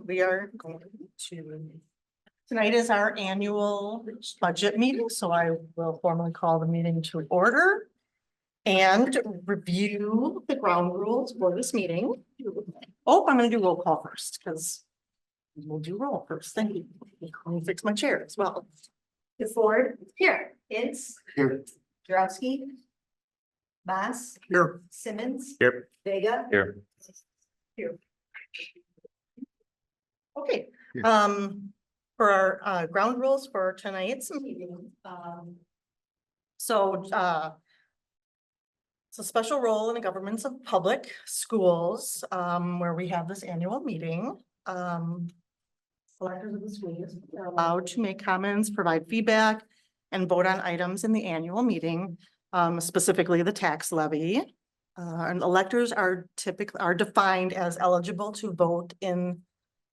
We are going to, tonight is our annual budget meeting, so I will formally call the meeting to order and review the ground rules for this meeting. Oh, I'm gonna do roll call first, because we'll do roll first. Thank you. Let me fix my chair as well. Ford, here, Ince. Here. Drowsky. Bass. Here. Simmons. Here. Vega. Here. Here. Okay, Yeah. for our ground rules for tonight's meeting, so it's a special role in the governments of public schools, where we have this annual meeting. Electors of the schools are allowed to make comments, provide feedback, and vote on items in the annual meeting, specifically the tax levy. And electors are defined as eligible to vote in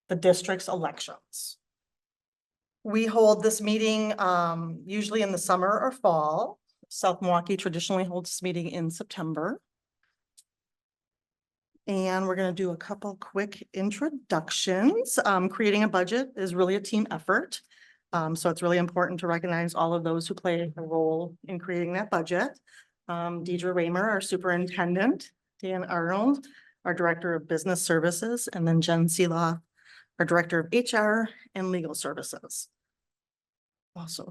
the district's elections. We hold this meeting usually in the summer or fall. South Milwaukee traditionally holds this meeting in September. And we're going to do a couple quick introductions. Creating a budget is really a team effort. So it's really important to recognize all of those who play a role in creating that budget. Deidre Raymer, our superintendent, Dan Arnold, our director of business services, and then Jen Seeloff, our director of HR and legal services. Also,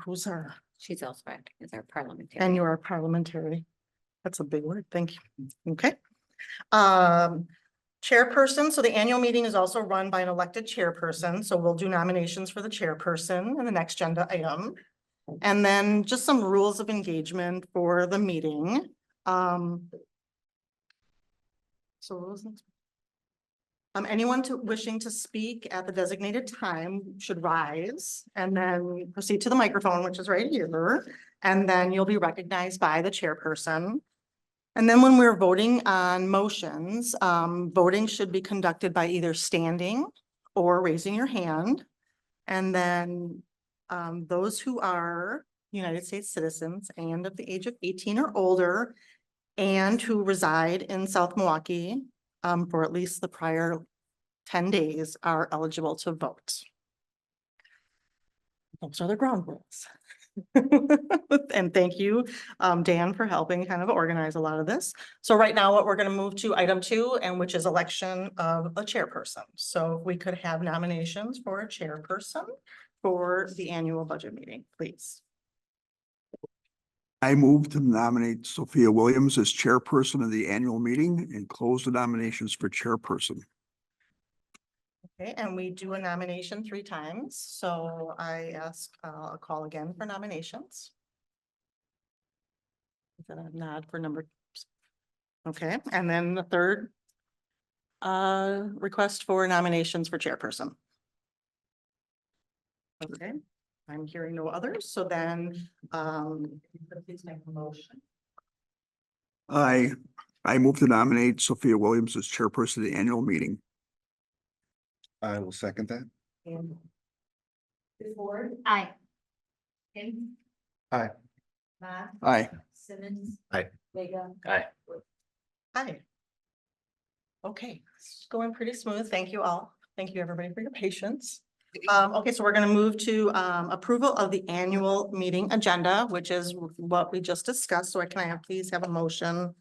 She's also acting as our parliamentarian. and you are parliamentary. That's a big word. Thank you. Okay. Chairperson. So the annual meeting is also run by an elected chairperson. So we'll do nominations for the chairperson in the next agenda item. And then just some rules of engagement for the meeting. So what was next? Anyone wishing to speak at the designated time should rise and then proceed to the microphone, which is right here. And then you'll be recognized by the chairperson. And then when we're voting on motions, voting should be conducted by either standing or raising your hand. And then those who are United States citizens and of the age of 18 or older and who reside in South Milwaukee for at least the prior 10 days are eligible to vote. Those are the ground rules. And thank you, Dan, for helping kind of organize a lot of this. So right now what we're going to move to item 2, and which is election of a chairperson. So we could have nominations for a chairperson for the annual budget meeting, please. I move to nominate Sophia Williams as chairperson of the annual meeting and close the nominations for chairperson. Okay, and we do a nomination 3 times. So I ask a call again for nominations. Is that a nod for number? Okay, and then the third request for nominations for chairperson. Okay, I'm hearing no others. So then please make a motion. I move to nominate Sophia Williams as chairperson of the annual meeting. I will second that. And Ford. Aye. Ince. Aye. Bass. Aye. Simmons. Aye. Vega. Aye. hi. Okay, it's going pretty smooth. Thank you all. Thank you, everybody, for your patience. Okay, so we're going to move to approval of the annual meeting agenda, which is what we just discussed. So can I please have a motion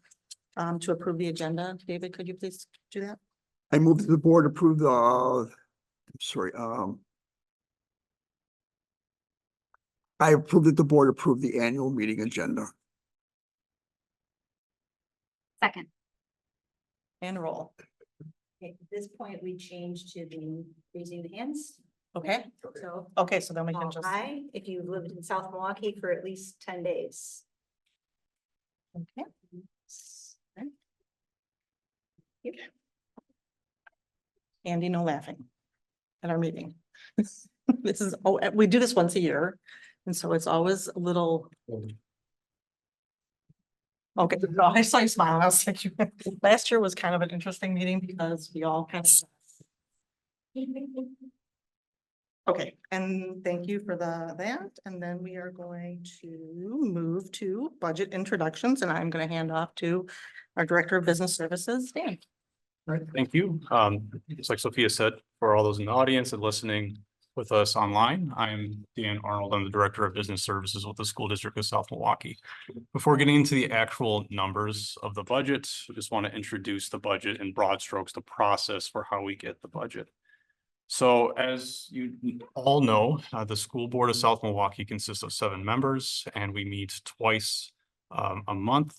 to approve the agenda? David, could you please do that? I move that the board approve the, I approve that the board approve the annual meeting agenda. Second. And roll. Okay, at this point, we change to the raising the hands. Okay, So okay, so then we can just. aye, if you've lived in South Milwaukee for at least 10 days. Okay. Andy, no laughing at our meeting. This is, we do this once a year. And so it's always a little. Okay, no, I saw you smiling. I was like, last year was kind of an interesting meeting because we all kind of. Okay, and thank you for that. And then we are going to move to budget introductions, and I'm going to hand off to our Director of Business Services, Dan. All right, thank you. Just like Sophia said, for all those in the audience and listening with us online, I'm Dan Arnold. I'm the Director of Business Services with the School District of South Milwaukee. Before getting into the actual numbers of the budget, I just want to introduce the budget in broad strokes, the process for how we get the budget. So as you all know, the School Board of South Milwaukee consists of 7 members, and we meet twice a month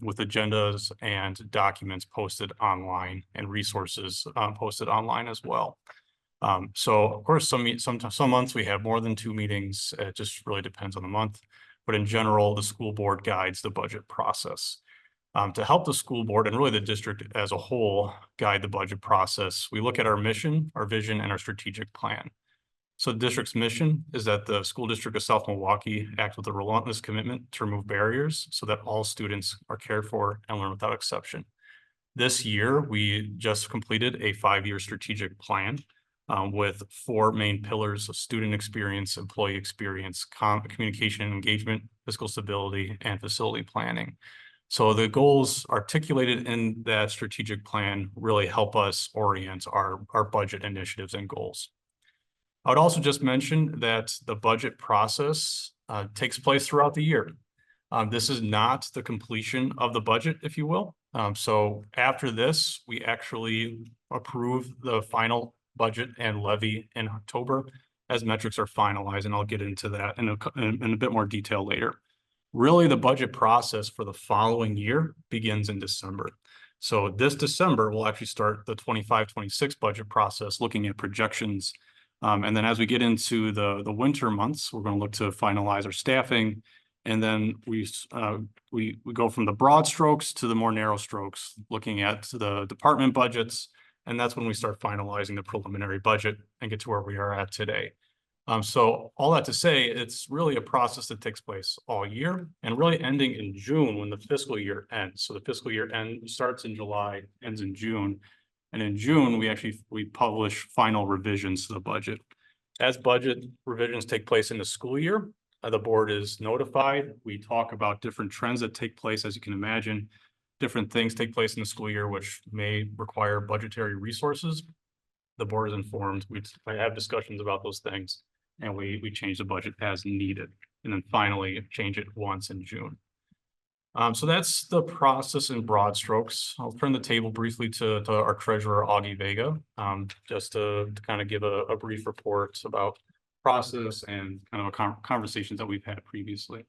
with agendas and documents posted online and resources posted online as well. So of course, some months we have more than 2 meetings. It just really depends on the month. But in general, the school board guides the budget process. To help the school board and really the district as a whole guide the budget process, we look at our mission, our vision, and our strategic plan. So the district's mission is that the School District of South Milwaukee act with a relentless commitment to remove barriers so that all students are cared for and learn without exception. This year, we just completed a 5-year strategic plan with 4 main pillars of student experience, employee experience, communication and engagement, fiscal stability, and facility planning. So the goals articulated in that strategic plan really help us orient our budget initiatives and goals. I would also just mention that the budget process takes place throughout the year. This is not the completion of the budget, if you will. So after this, we actually approve the final budget and levy in October as metrics are finalized, and I'll get into that in a bit more detail later. Really, the budget process for the following year begins in December. So this December, we'll actually start the 25-26 budget process, looking at projections. And then as we get into the winter months, we're going to look to finalize our staffing. And then we go from the broad strokes to the more narrow strokes, looking at the department budgets. And that's when we start finalizing the preliminary budget and get to where we are at today. So all that to say, it's really a process that takes place all year and really ending in June when the fiscal year ends. So the fiscal year starts in July, ends in June. And in June, we publish final revisions to the budget. As budget revisions take place in the school year, the board is notified. We talk about different trends that take place. As you can imagine, different things take place in the school year, which may require budgetary resources. The board is informed. I have discussions about those things, and we change the budget as needed, and then finally change it once in June. So that's the process in broad strokes. I'll turn the table briefly to our treasurer, Augie Vega, just to kind of give a brief report about process and kind of conversations that we've had previously.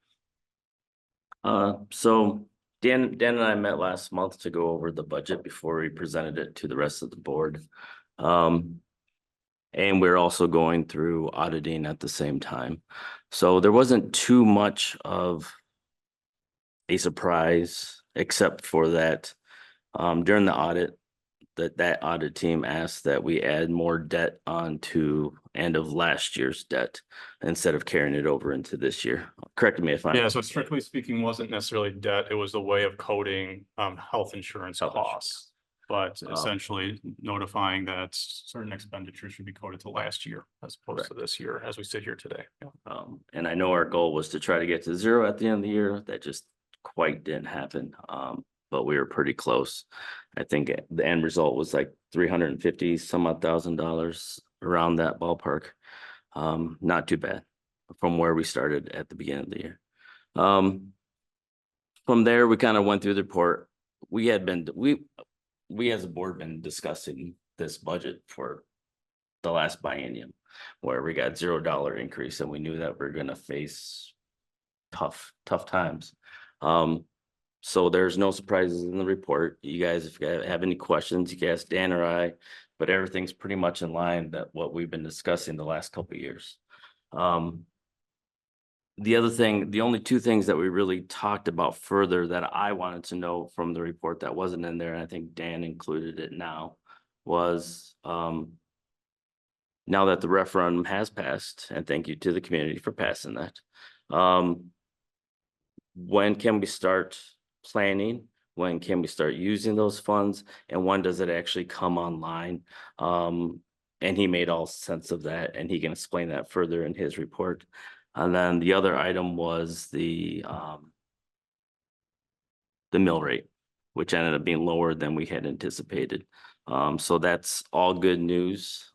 So Dan and I met last month to go over the budget before we presented it to the rest of the board. And we're also going through auditing at the same time. So there wasn't too much of a surprise, except for that during the audit, that audit team asked that we add more debt onto end of last year's debt instead of carrying it over into this year. Correct me if I'm. Yeah, so strictly speaking, wasn't necessarily debt. It was the way of coding health insurance costs. But essentially notifying that certain expenditures should be coded to last year as opposed to this year, as we sit here today. Yeah. And I know our goal was to try to get to 0 at the end of the year. That just quite didn't happen. But we were pretty close. I think the end result was like $350 some odd $1,000 around that ballpark. Not too bad from where we started at the beginning of the year. From there, we kind of went through the report. We as a board been discussing this budget for the last biennium, where we got $0 increase, and we knew that we're going to face tough times. So there's no surprises in the report. You guys, if you have any questions, you can ask Dan or I, but everything's pretty much in line that what we've been discussing the last couple of years. The other thing, the only 2 things that we really talked about further that I wanted to know from the report that wasn't in there, and I think Dan included it now, was now that the referendum has passed, and thank you to the community for passing that, when can we start planning? When can we start using those funds? And when does it actually come online? And he made all sense of that, and he can explain that further in his report. And then the other item was the mill rate. which ended up being lower than we had anticipated. So that's all good news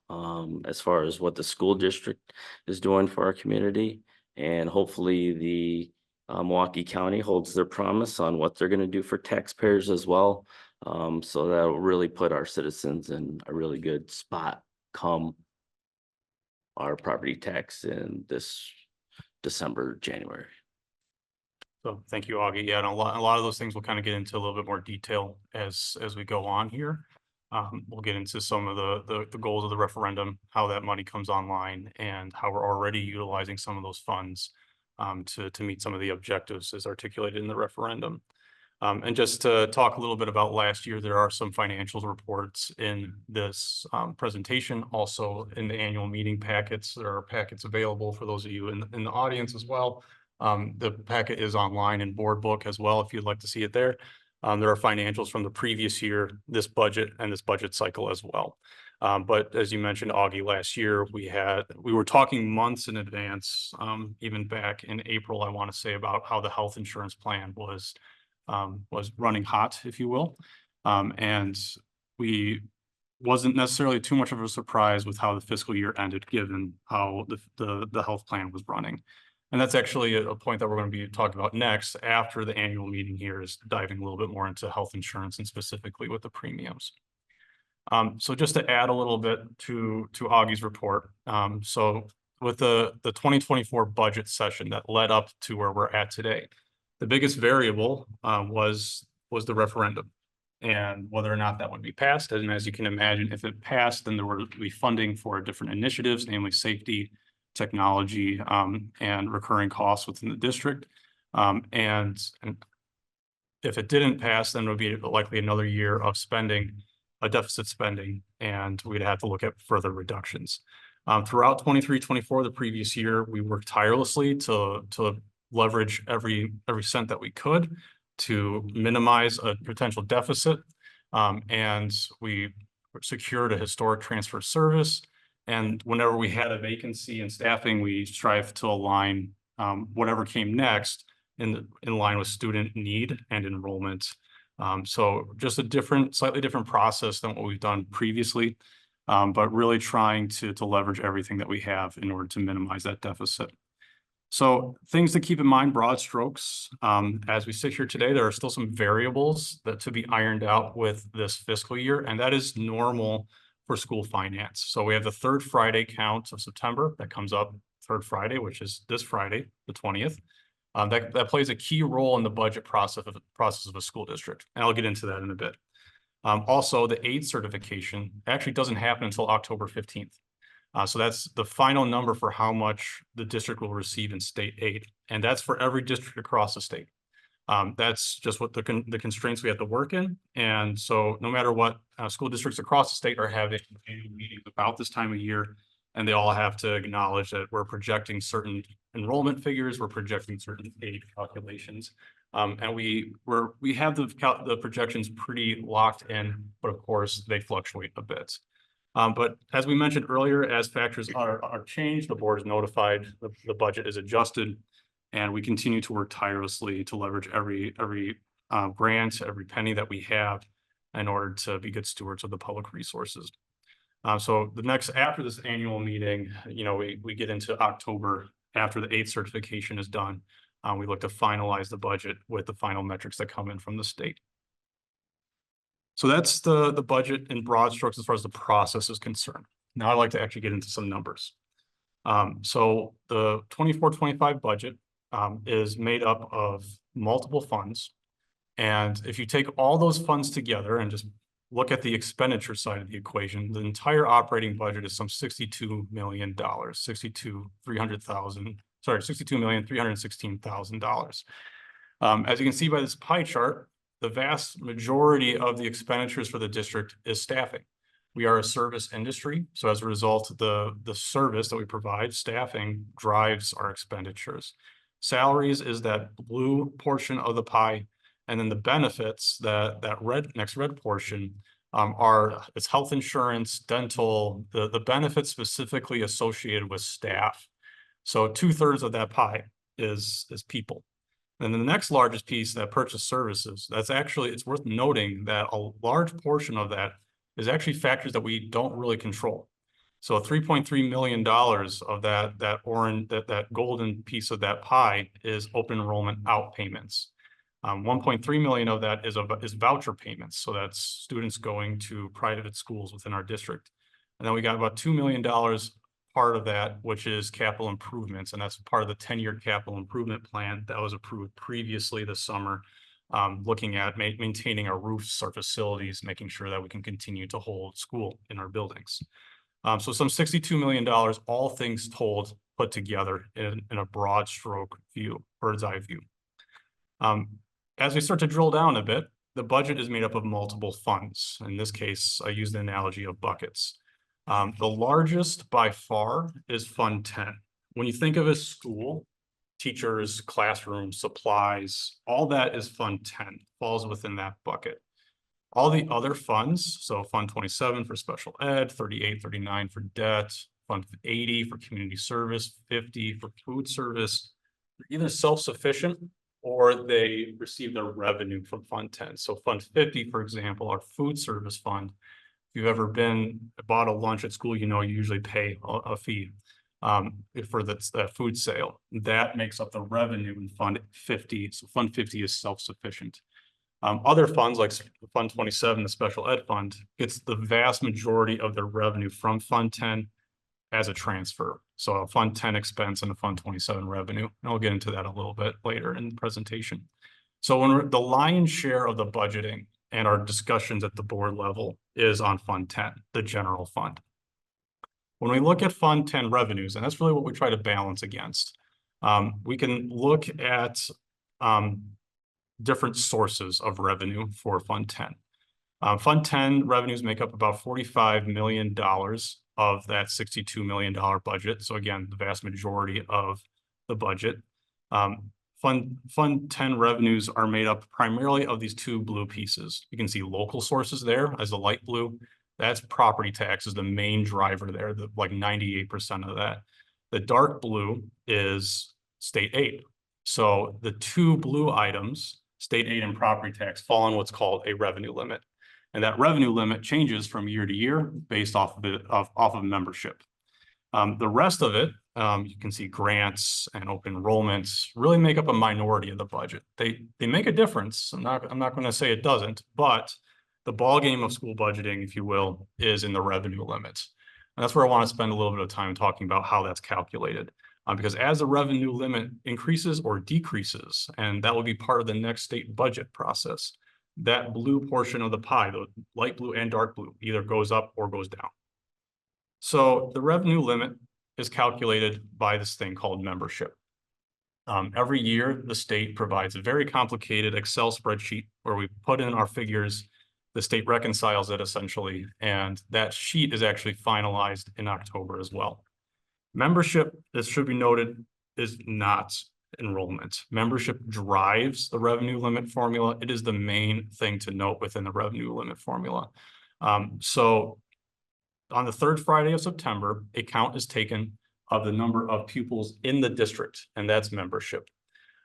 as far as what the school district is doing for our community. And hopefully the Milwaukee County holds their promise on what they're going to do for taxpayers as well. So that will really put our citizens in a really good spot come our property tax in this December, January. So thank you, Augie. Yeah, and a lot of those things we'll kind of get into a little bit more detail as we go on here. We'll get into some of the goals of the referendum, how that money comes online, and how we're already utilizing some of those funds to meet some of the objectives as articulated in the referendum. And just to talk a little bit about last year, there are some financials reports in this presentation, also in the annual meeting packets. There are packets available for those of you in the audience as well. The packet is online in board book as well, if you'd like to see it there. There are financials from the previous year, this budget and this budget cycle as well. But as you mentioned, Augie, last year we were talking months in advance, even back in April, I want to say, about how the health insurance plan was running hot, if you will. And we wasn't necessarily too much of a surprise with how the fiscal year ended, given how the health plan was running. And that's actually a point that we're going to be talking about next after the annual meeting here, is diving a little bit more into health insurance and specifically with the premiums. So just to add a little bit to Augie's report. So with the 2024 budget session that led up to where we're at today, the biggest variable was the referendum and whether or not that would be passed. And as you can imagine, if it passed, then there would be funding for different initiatives, namely safety, technology, and recurring costs within the district. And if it didn't pass, then it would be likely another year of spending, a deficit spending, and we'd have to look at further reductions. Throughout 23-24, the previous year, we worked tirelessly to leverage every cent that we could to minimize a potential deficit. And we secured a historic transfer service. And whenever we had a vacancy in staffing, we strive to align whatever came next in line with student need and enrollment. So just a slightly different process than what we've done previously, but really trying to leverage everything that we have in order to minimize that deficit. So things to keep in mind, broad strokes, as we sit here today, there are still some variables that to be ironed out with this fiscal year, and that is normal for school finance. So we have the third Friday count of September that comes up third Friday, which is this Friday, the 20th. That plays a key role in the budget process of a school district. And I'll get into that in a bit. Also, the aid certification actually doesn't happen until October 15th. So that's the final number for how much the district will receive in state aid. And that's for every district across the state. That's just what the constraints we have to work in. And so no matter what, school districts across the state are having annual meetings about this time of year, and they all have to acknowledge that we're projecting certain enrollment figures, we're projecting certain aid calculations. And we have the projections pretty locked in, but of course they fluctuate a bit. But as we mentioned earlier, as factors are changed, the board is notified, the budget is adjusted, and we continue to work tirelessly to leverage every grant, every penny that we have in order to be good stewards of the public resources. So after this annual meeting, we get into October after the aid certification is done. We look to finalize the budget with the final metrics that come in from the state. So that's the budget in broad strokes as far as the process is concerned. Now I'd like to actually get into some numbers. So the 24-25 budget is made up of multiple funds. And if you take all those funds together and just look at the expenditure side of the equation, the entire operating budget is some $62 million, $62,316,000. As you can see by this pie chart, the vast majority of the expenditures for the district is staffing. We are a service industry, so as a result, the service that we provide, staffing, drives our expenditures. Salaries is that blue portion of the pie, and then the benefits, that next red portion, it's health insurance, dental, the benefits specifically associated with staff. So 2/3 of that pie is people. And then the next largest piece, that purchase services, that's actually, it's worth noting that a large portion of that is actually factors that we don't really control. So $3.3 million of that golden piece of that pie is open enrollment out payments. 1.3 million of that is voucher payments. So that's students going to private schools within our district. And then we got about $2 million part of that, which is capital improvements. And that's part of the 10-year capital improvement plan that was approved previously this summer, looking at maintaining our roofs, our facilities, making sure that we can continue to hold school in our buildings. So some $62 million, all things told, put together in a broad stroke view, bird's eye view. As we start to drill down a bit, the budget is made up of multiple funds. In this case, I use the analogy of buckets. The largest by far is Fund 10. When you think of a school, teachers, classrooms, supplies, all that is Fund 10, falls within that bucket. All the other funds, so Fund 27 for special ed, 38, 39 for debt, Fund 80 for community service, 50 for food service, either self-sufficient or they receive their revenue from Fund 10. So Fund 50, for example, our food service fund. If you've ever bought a lunch at school, you know you usually pay a fee for that food sale. That makes up the revenue in Fund 50. So Fund 50 is self-sufficient. Other funds like Fund 27, the special ed fund, gets the vast majority of their revenue from Fund 10 as a transfer. So a Fund 10 expense and a Fund 27 revenue. And I'll get into that a little bit later in the presentation. So when the lion's share of the budgeting and our discussions at the board level is on Fund 10, the general fund. When we look at Fund 10 revenues, and that's really what we try to balance against, we can look at different sources of revenue for Fund 10. Fund 10 revenues make up about $45 million of that $62 million budget. So again, the vast majority of the budget. Fund 10 revenues are made up primarily of these two blue pieces. You can see local sources there as the light blue. That's property tax is the main driver there, like 98% of that. The dark blue is state aid. So the two blue items, state aid and property tax, fall on what's called a revenue limit. And that revenue limit changes from year to year based off of membership. The rest of it, you can see grants and open enrollments really make up a minority of the budget. They make a difference. I'm not going to say it doesn't, but the ball game of school budgeting, if you will, is in the revenue limits. And that's where I want to spend a little bit of time talking about how that's calculated. Because as the revenue limit increases or decreases, and that will be part of the next state budget process, that blue portion of the pie, the light blue and dark blue, either goes up or goes down. So the revenue limit is calculated by this thing called membership. Every year, the state provides a very complicated Excel spreadsheet where we put in our figures, the state reconciles it essentially, and that sheet is actually finalized in October as well. Membership, this should be noted, is not enrollment. Membership drives the revenue limit formula. It is the main thing to note within the revenue limit formula. So on the third Friday of September, a count is taken of the number of pupils in the district, and that's membership.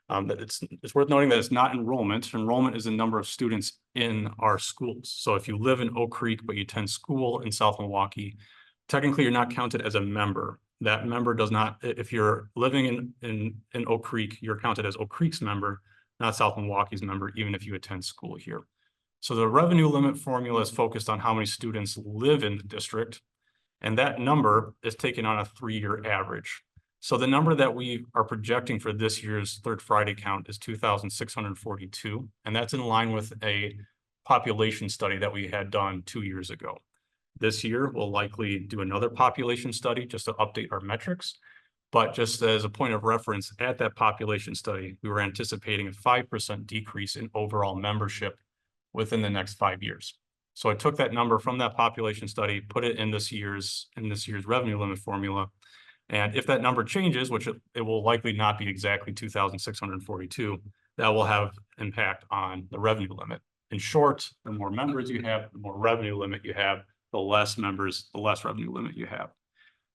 It's worth noting that it's not enrollment. Enrollment is the number of students in our schools. So if you live in Oak Creek, but you attend school in South Milwaukee, technically you're not counted as a member. That member does not, if you're living in Oak Creek, you're counted as Oak Creek's member, not South Milwaukee's member, even if you attend school here. So the revenue limit formula is focused on how many students live in the district, and that number is taken on a 3-year average. So the number that we are projecting for this year's third Friday count is 2,642, and that's in line with a population study that we had done 2 years ago. This year, we'll likely do another population study just to update our metrics. But just as a point of reference, at that population study, we were anticipating a 5% decrease in overall membership within the next 5 years. So I took that number from that population study, put it in this year's revenue limit formula. And if that number changes, which it will likely not be exactly 2,642, that will have impact on the revenue limit. In short, the more members you have, the more revenue limit you have, the less members, the less revenue limit you have.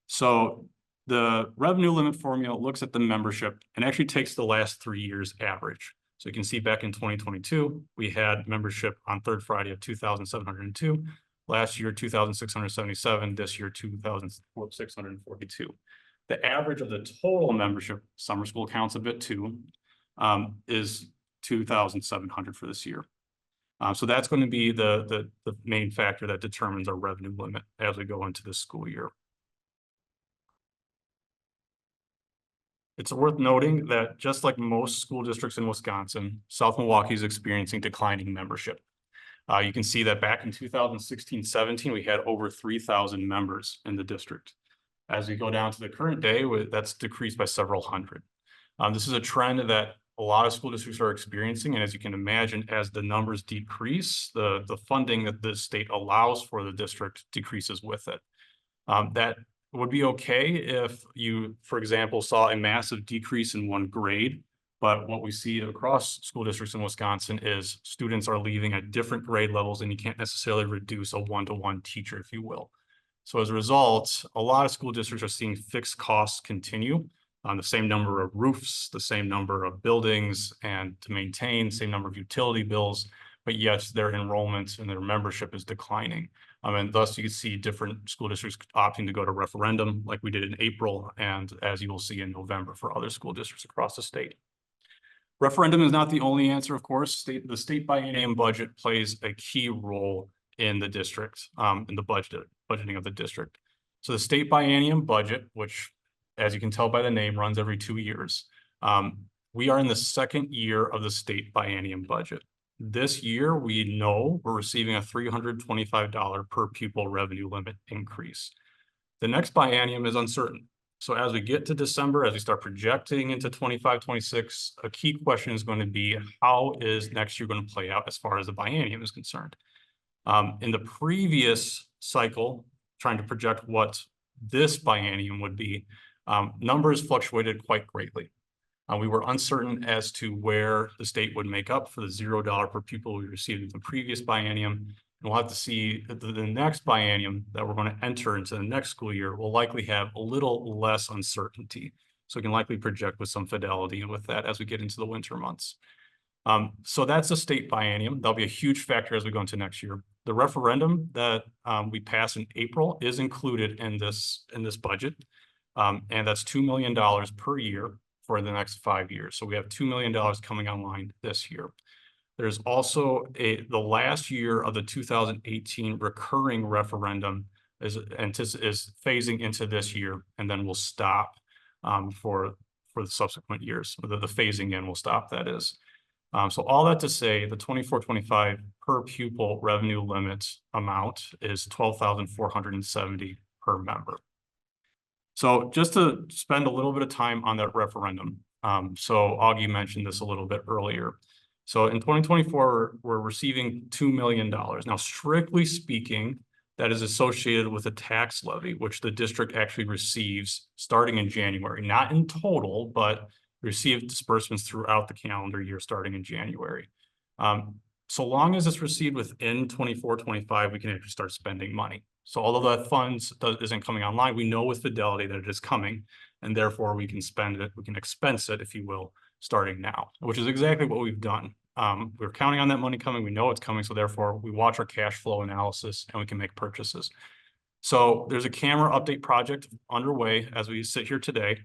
So The revenue limit formula looks at the membership and actually takes the last 3 years average. So you can see back in 2022, we had membership on Third Friday of 2,702. Last year, 2,677. This year, 2,642. The average of the total membership, summer school counts a bit too, is 2,700 for this year. So that's going to be the main factor that determines our revenue limit as we go into this school year. It's worth noting that just like most school districts in Wisconsin, South Milwaukee is experiencing declining membership. You can see that back in 2016-17, we had over 3,000 members in the district. As we go down to the current day, that's decreased by several hundred. This is a trend that a lot of school districts are experiencing. And as you can imagine, as the numbers decrease, the funding that the state allows for the district decreases with it. That would be okay if you, for example, saw a massive decrease in one grade. But what we see across school districts in Wisconsin is students are leaving at different grade levels, and you can't necessarily reduce a one-to-one teacher, if you will. So as a result, a lot of school districts are seeing fixed costs continue on the same number of roofs, the same number of buildings, and to maintain same number of utility bills, but yet their enrollment and their membership is declining. And thus you can see different school districts opting to go to referendum like we did in April, and as you will see in November for other school districts across the state. Referendum is not the only answer, of course. The state biennium budget plays a key role in the district, in the budgeting of the district. So the state biennium budget, which, as you can tell by the name, runs every 2 years. We are in the second year of the state biennium budget. This year, we know we're receiving a $325 per pupil revenue limit increase. The next biennium is uncertain. So as we get to December, as we start projecting into 25-26, a key question is going to be, how is next year going to play out as far as the biennium is concerned? In the previous cycle, trying to project what this biennium would be, numbers fluctuated quite greatly. We were uncertain as to where the state would make up for the $0 per pupil we received in the previous biennium. And we'll have to see that the next biennium that we're going to enter into the next school year will likely have a little less uncertainty. So we can likely project with some fidelity with that as we get into the winter months. So that's the state biennium. That'll be a huge factor as we go into next year. The referendum that we pass in April is included in this budget. And that's $2 million per year for the next 5 years. So we have $2 million coming online this year. There's also the last year of the 2018 recurring referendum is phasing into this year, and then we'll stop for the subsequent years. The phasing in will stop, that is. So all that to say, the 24-25 per pupil revenue limit amount is $12,470 per member. So just to spend a little bit of time on that referendum. So Augie mentioned this a little bit earlier. So in 2024, we're receiving $2 million. Now, strictly speaking, that is associated with a tax levy, which the district actually receives starting in January, not in total, but receive disbursements throughout the calendar year starting in January. So long as it's received within 24-25, we can actually start spending money. So although that funds isn't coming online, we know with fidelity that it is coming, and therefore we can spend it, we can expense it, if you will, starting now, which is exactly what we've done. We're counting on that money coming. We know it's coming. So therefore we watch our cash flow analysis and we can make purchases. So there's a camera update project underway as we sit here today.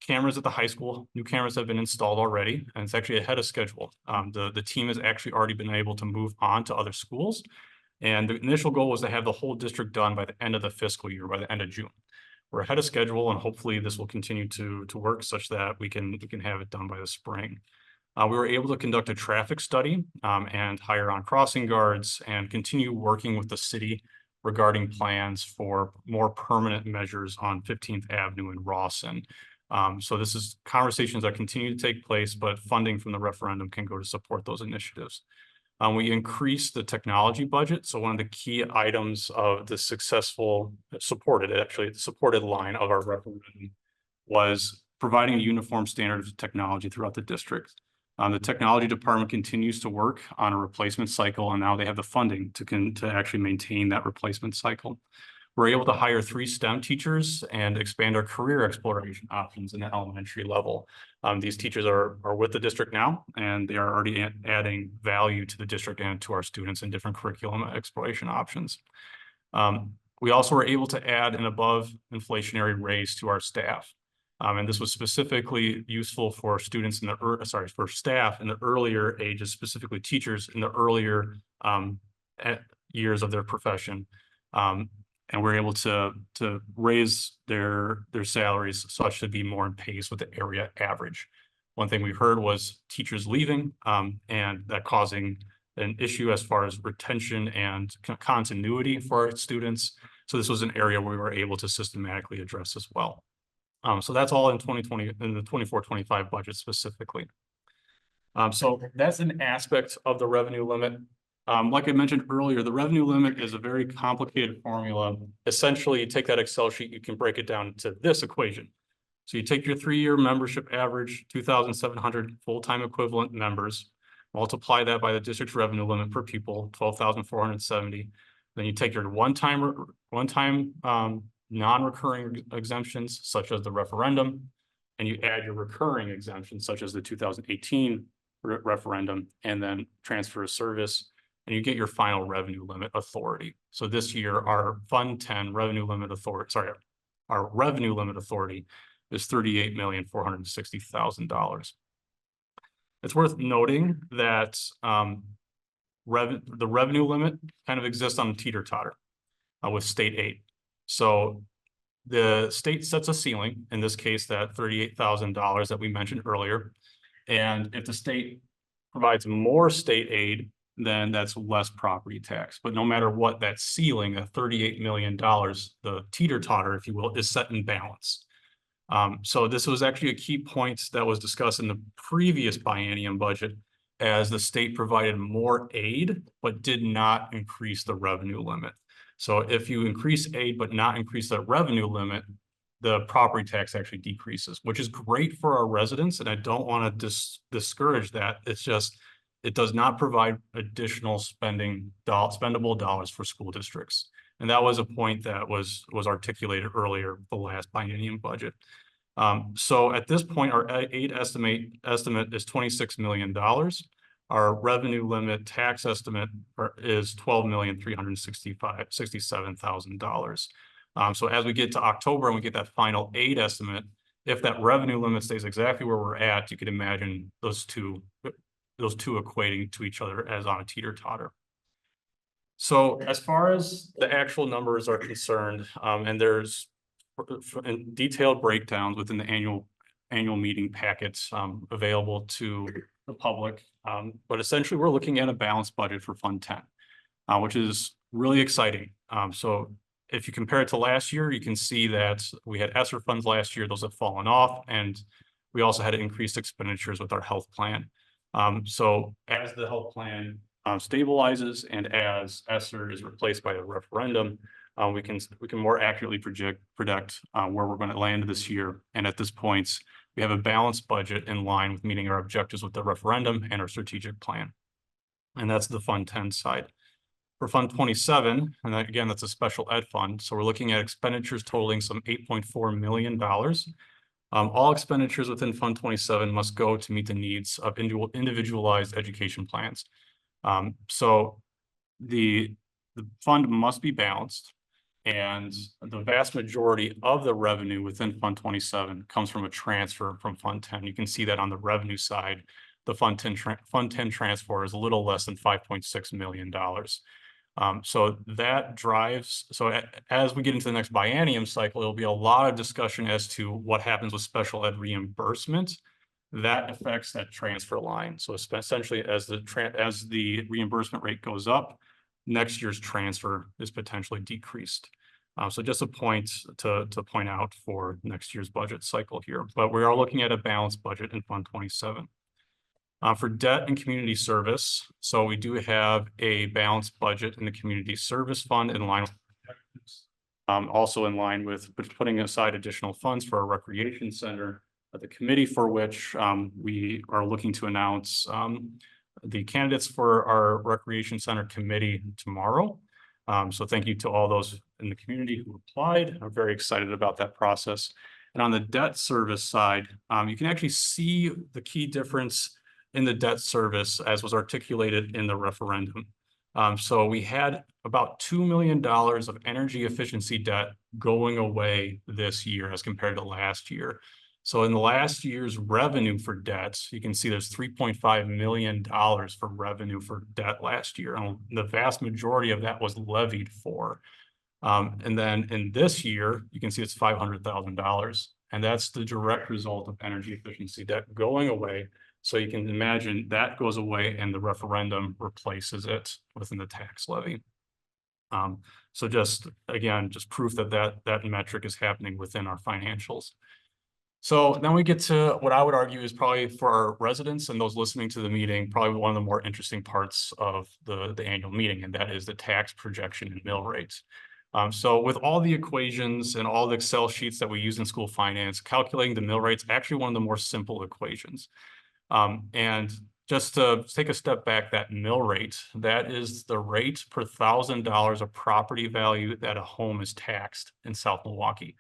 Cameras at the high school, new cameras have been installed already, and it's actually ahead of schedule. The team has actually already been able to move on to other schools. And the initial goal was to have the whole district done by the end of the fiscal year, by the end of June. We're ahead of schedule, and hopefully this will continue to work such that we can have it done by the spring. We were able to conduct a traffic study and hire on crossing guards and continue working with the city regarding plans for more permanent measures on 15th Avenue in Rawson. So this is conversations that continue to take place, but funding from the referendum can go to support those initiatives. We increased the technology budget. So one of the key items of the supported line of our referendum was providing a uniform standard of technology throughout the district. The technology department continues to work on a replacement cycle, and now they have the funding to actually maintain that replacement cycle. We're able to hire 3 STEM teachers and expand our career exploration options in the elementary level. These teachers are with the district now, and they are already adding value to the district and to our students in different curriculum exploration options. We also were able to add an above inflationary raise to our staff. And this was specifically useful for students in the, for staff in the earlier ages, specifically teachers in the earlier years of their profession. And we're able to raise their salaries such to be more in pace with the area average. One thing we heard was teachers leaving and that causing an issue as far as retention and continuity for our students. So this was an area where we were able to systematically address as well. So that's all in 2020, in the 24-25 budget specifically. So that's an aspect of the revenue limit. Like I mentioned earlier, the revenue limit is a very complicated formula. Essentially, you take that Excel sheet, you can break it down to this equation. So you take your 3-year membership average, 2,700 full-time equivalent members, multiply that by the district's revenue limit per pupil, 12,470. Then you take your one-time non-recurring exemptions, such as the referendum, and you add your recurring exemptions, such as the 2018 referendum, and then transfer of service, and you get your final revenue limit authority. So this year, our Fund 10 revenue limit authority, our revenue limit authority is $38,460,000. It's worth noting that the revenue limit kind of exists on a teeter-totter with state aid. So the state sets a ceiling, in this case, that $38,000 that we mentioned earlier. And if the state provides more state aid, then that's less property tax. But no matter what, that ceiling, that $38 million, the teeter-totter, if you will, is set in balance. So this was actually a key point that was discussed in the previous biennium budget, as the state provided more aid, but did not increase the revenue limit. So if you increase aid, but not increase that revenue limit, the property tax actually decreases, which is great for our residents. And I don't want to discourage that. It's just, it does not provide additional spendable dollars for school districts. And that was a point that was articulated earlier, the last biennium budget. So at this point, our aid estimate is $26 million. Our revenue limit tax estimate is $12,367,000. So as we get to October and we get that final aid estimate, if that revenue limit stays exactly where we're at, you could imagine those two equating to each other as on a teeter-totter. So as far as the actual numbers are concerned, and there's detailed breakdowns within the annual meeting packets available to the public. But essentially, we're looking at a balanced budget for Fund 10, which is really exciting. So if you compare it to last year, you can see that we had ESSER funds last year, those have fallen off, and we also had increased expenditures with our health plan. So as the health plan stabilizes and as ESSER is replaced by a referendum, we can more accurately predict where we're going to land this year. And at this point, we have a balanced budget in line with meeting our objectives with the referendum and our strategic plan. And that's the Fund 10 side. For Fund 27, and again, that's a special ed fund. So we're looking at expenditures totaling some $8.4 million. All expenditures within Fund 27 must go to meet the needs of individualized education plans. So the fund must be balanced, and the vast majority of the revenue within Fund 27 comes from a transfer from Fund 10. You can see that on the revenue side, the Fund 10 transfer is a little less than $5.6 million. So that drives, so as we get into the next biennium cycle, there'll be a lot of discussion as to what happens with special ed reimbursement. That affects that transfer line. So essentially, as the reimbursement rate goes up, next year's transfer is potentially decreased. So just a point to point out for next year's budget cycle here, but we are looking at a balanced budget in Fund 27. For debt and community service, so we do have a balanced budget in the community service fund in line with also in line with putting aside additional funds for our recreation center, the committee for which we are looking to announce the candidates for our recreation center committee tomorrow. So thank you to all those in the community who applied. I'm very excited about that process. And on the debt service side, you can actually see the key difference in the debt service as was articulated in the referendum. So we had about $2 million of energy efficiency debt going away this year as compared to last year. So in the last year's revenue for debts, you can see there's $3.5 million for revenue for debt last year. And the vast majority of that was levied for. And then in this year, you can see it's $500,000. And that's the direct result of energy efficiency debt going away. So you can imagine that goes away and the referendum replaces it within the tax levy. So just, again, just proof that that metric is happening within our financials. So then we get to what I would argue is probably for our residents and those listening to the meeting, probably one of the more interesting parts of the annual meeting, and that is the tax projection and mill rates. So with all the equations and all the Excel sheets that we use in school finance, calculating the mill rate's actually one of the more simple equations. And just to take a step back, that mill rate, that is the rate per $1,000 of property value that a home is taxed in South Milwaukee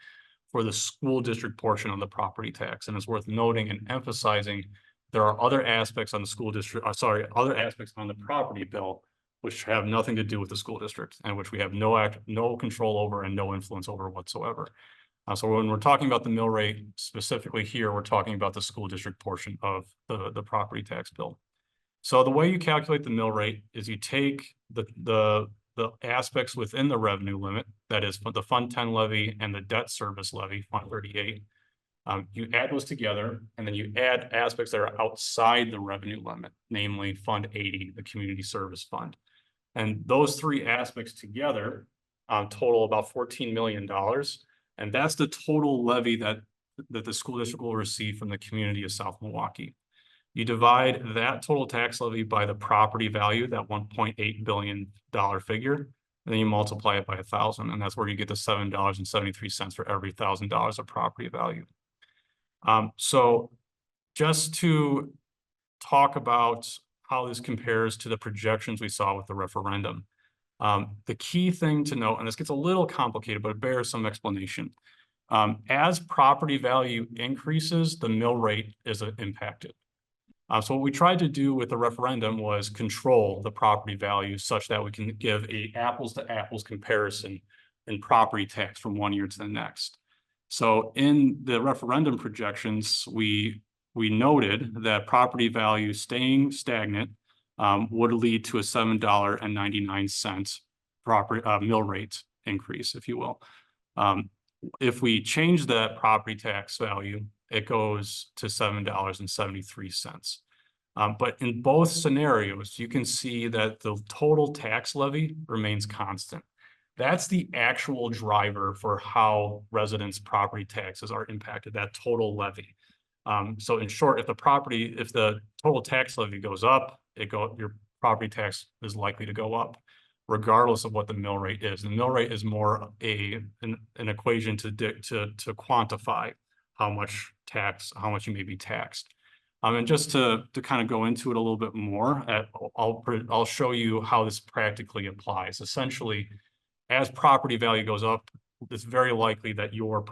for the school district portion of the property tax. And it's worth noting and emphasizing there are other aspects on the school district, other aspects on the property bill which have nothing to do with the school district and which we have no control over and no influence over whatsoever. So when we're talking about the mill rate specifically here, we're talking about the school district portion of the property tax bill. So the way you calculate the mill rate is you take the aspects within the revenue limit, that is the Fund 10 levy and the debt service levy, Fund 38. You add those together, and then you add aspects that are outside the revenue limit, namely Fund 80, the Community Service Fund. And those three aspects together total about $14 million. And that's the total levy that the school district will receive from the community of South Milwaukee. You divide that total tax levy by the property value, that $1.8 billion figure, and then you multiply it by 1,000, and that's where you get the $7.73 for every $1,000 of property value. So just to talk about how this compares to the projections we saw with the referendum, the key thing to note, and this gets a little complicated, but it bears some explanation. As property value increases, the mill rate is impacted. So what we tried to do with the referendum was control the property value such that we can give a apples to apples comparison in property tax from one year to the next. So in the referendum projections, we noted that property value staying stagnant would lead to a $7.99 property mill rate increase, if you will. If we change that property tax value, it goes to $7.73. But in both scenarios, you can see that the total tax levy remains constant. That's the actual driver for how residents' property taxes are impacted, that total levy. So in short, if the total tax levy goes up, your property tax is likely to go up, regardless of what the mill rate is. The mill rate is more an equation to quantify how much you may be taxed. And just to kind of go into it a little bit more, I'll show you how this practically applies. Essentially, as property value goes up, it's very likely that your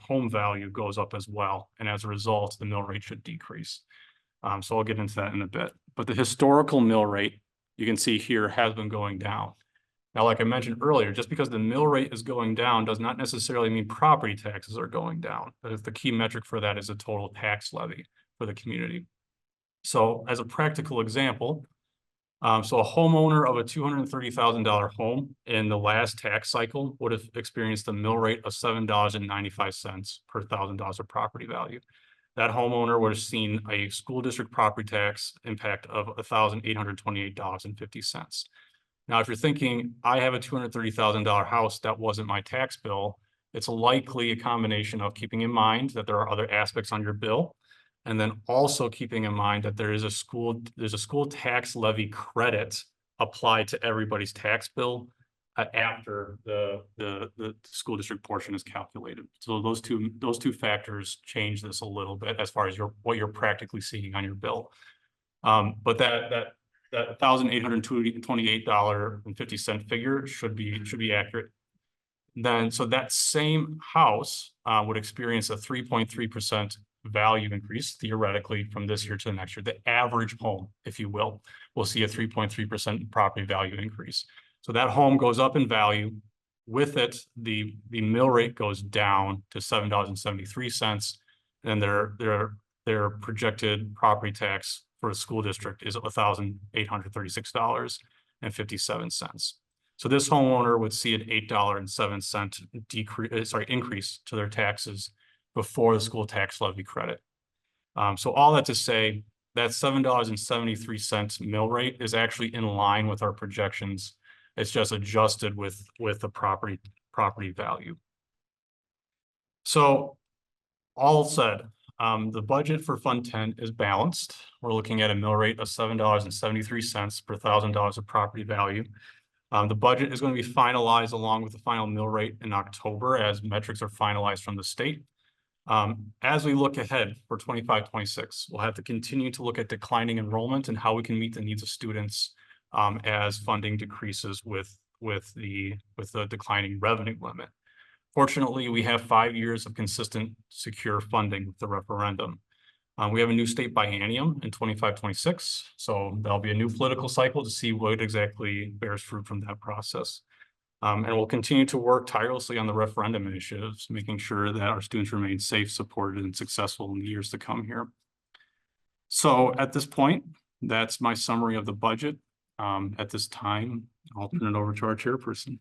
home value goes up as well. And as a result, the mill rate should decrease. So I'll get into that in a bit. But the historical mill rate, you can see here, has been going down. Now, like I mentioned earlier, just because the mill rate is going down does not necessarily mean property taxes are going down. The key metric for that is the total tax levy for the community. So as a practical example, so a homeowner of a $230,000 home in the last tax cycle would have experienced a mill rate of $7.95 per $1,000 of property value. That homeowner would have seen a school district property tax impact of $1,828.50. Now, if you're thinking, I have a $230,000 house, that wasn't my tax bill, it's likely a combination of keeping in mind that there are other aspects on your bill, and then also keeping in mind that there's a school tax levy credit applied to everybody's tax bill after the school district portion is calculated. So those two factors change this a little bit as far as what you're practically seeing on your bill. But that that $1,828.50 figure should be accurate. Then, so that same house would experience a 3.3% value increase theoretically from this year to the next year. The average home, if you will see a 3.3% property value increase. So that home goes up in value. With it, the mill rate goes down to $7.73. And their projected property tax for a school district is $1,836.57. So this homeowner would see an $8.07 increase to their taxes before the school tax levy credit. So all that to say that $7.73 mill rate is actually in line with our projections. It's just adjusted with the property value. So all said, the budget for Fund 10 is balanced. We're looking at a mill rate of $7.73 per $1,000 of property value. The budget is going to be finalized along with the final mill rate in October as metrics are finalized from the state. As we look ahead for 25-26, we'll have to continue to look at declining enrollment and how we can meet the needs of students as funding decreases with the declining revenue limit. Fortunately, we have 5 years of consistent, secure funding with the referendum. We have a new state biennium in 25-26, so there'll be a new political cycle to see what exactly bears fruit from that process. And we'll continue to work tirelessly on the referendum initiatives, making sure that our students remain safe, supported, and successful in the years to come here. So at this point, that's my summary of the budget. At this time, I'll turn it over to our chairperson.